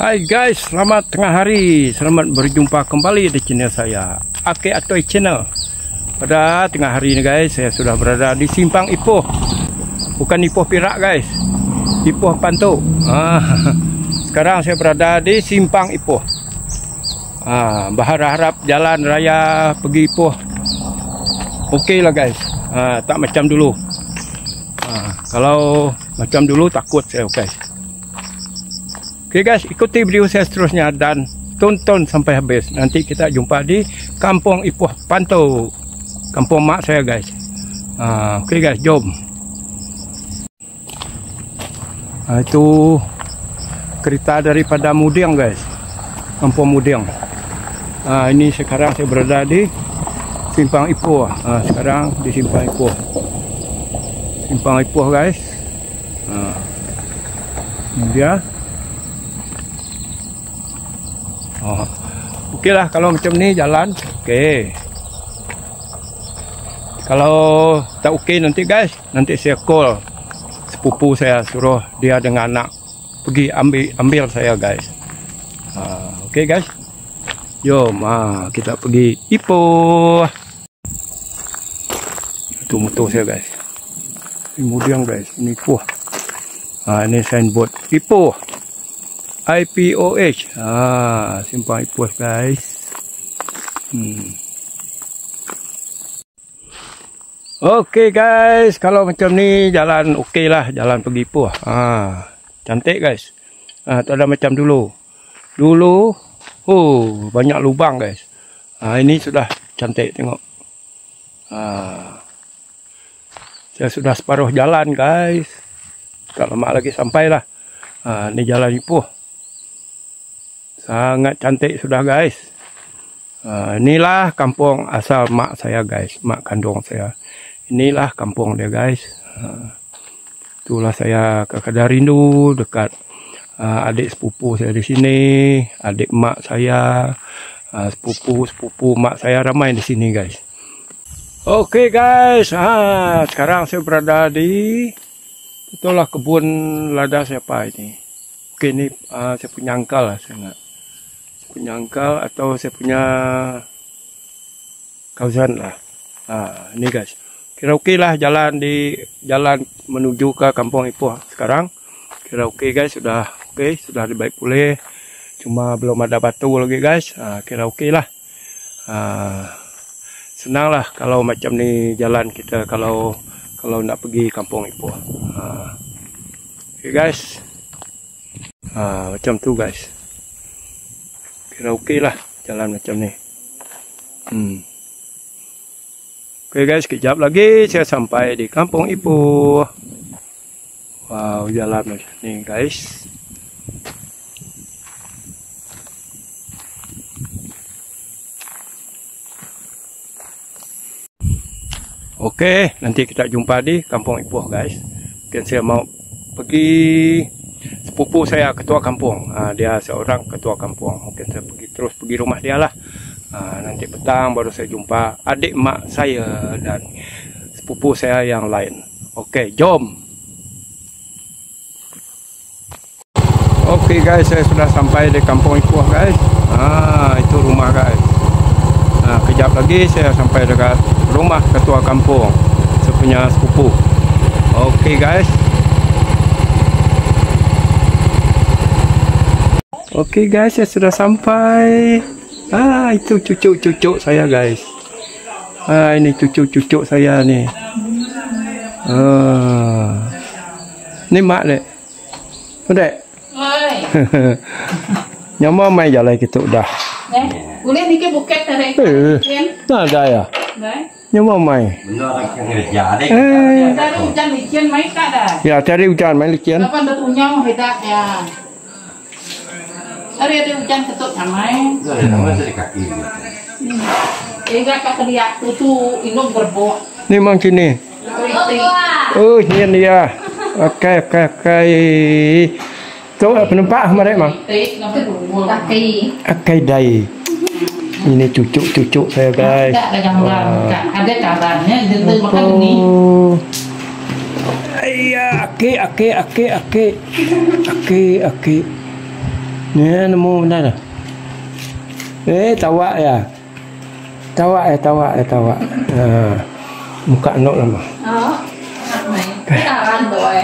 Hai guys, selamat tengah hari. Selamat berjumpa kembali di channel saya, Ake Atoy Channel. Pada tengah hari ini guys, saya sudah berada di Simpang Ipoh. Bukan Ipoh Perak guys, Ipoh Panto. Sekarang saya berada di Simpang Ipoh. Berharap jalan raya pergi Ipoh okey lah guys. Tak macam dulu. Kalau macam dulu takut saya guys. Oke guys, ikuti video saya seterusnya dan tonton sampai habis. Nanti kita jumpa di Kampung Ipoh Panto, kampung mak saya guys. Oke guys, jom. Itu kereta daripada Mudiang guys, kampung Mudiang. Ini sekarang saya berada di Simpang Ipoh. Sekarang di Simpang Ipoh. Simpang Ipoh guys. Ini dia. Okey lah kalau macam ni jalan. Okey. Kalau tak okey nanti guys, nanti saya call sepupu saya, suruh dia dengan anak pergi ambil saya guys. Okey guys. Jom kita pergi Ipoh. Itu motor saya guys. Ini Mudiang guys, ini Ipoh. Ini signboard Ipoh. IPOH. Simpang Ipoh guys. Okey guys, kalau macam ni jalan okey lah, jalan pergi Ipoh. Cantik guys. Tak ada macam dulu. Dulu banyak lubang guys. Ini sudah cantik tengok. Saya sudah separuh jalan guys. Tak lama lagi sampailah. Ini jalan Ipoh. Sangat cantik sudah guys. Inilah kampung asal mak saya guys, mak kandung saya. Inilah kampung dia guys. Itulah saya ke Kadarindu, dekat adik sepupu saya di sini, adik mak saya, sepupu mak saya ramai di sini guys. Okey guys, sekarang saya berada di itulah kebun lada siapa ini. Okey, ini saya punya angkal lah, saya ingat. Saya punya angkal atau saya punya kawasan lah. Ini guys. Kira okey lah jalan menuju ke Kampung Ipoh sekarang. Kira okey guys, sudah okey, sudah dibaik pulih. Cuma belum ada batu lagi guys. Kira okey lah. Senang lah kalau macam ni jalan kita kalau nak pergi Kampung Ipoh. Okey guys. Macam tu guys. Kira okey lah jalan macam ni. Okey guys, kejap lagi saya sampai di Kampung Ipoh. Wow, jalan macam ni guys. Okey, nanti kita jumpa di Kampung Ipoh guys. Mungkin saya mau pergi sepupu saya, ketua kampung. Dia seorang ketua kampung. Mungkin saya terus pergi rumah dia lah. Nanti petang baru saya jumpa adik mak saya dan sepupu saya yang lain. Okey, jom. Okey guys, saya sudah sampai di Kampung Ipoh guys. Itu rumah guys. Kejap lagi saya sampai dekat rumah ketua kampung, saya punya sepupu. Okey guys. Okey guys, saya sudah sampai. Itu cucuk-cucuk saya guys. Ini cucuk-cucuk saya ni. Ni mak dek. Dek. Oi. Nyama mai jalan kita dah. Boleh ni ke buket tarik. Tak ada ya. Nyama mai. Cari hujan licin mai tak ada. Ya, cari hujan mai licin. Kapan dah tunyang hedak ya. Ada hujan ketut samai. Enggak kat teriak tu induk gerbok. Ni mang sini. Oh, ni dia. Okey. Tu penumpang mereka mang. Okey dai. Ini cucuk-cucuk saya guys. Ada kabarnya dia makan ni. Ayah, okey. Ni nemu mana dah? Tawak ya. Tawak. Muka nok lama. Đó. Mày. Cái nào ăn rồi.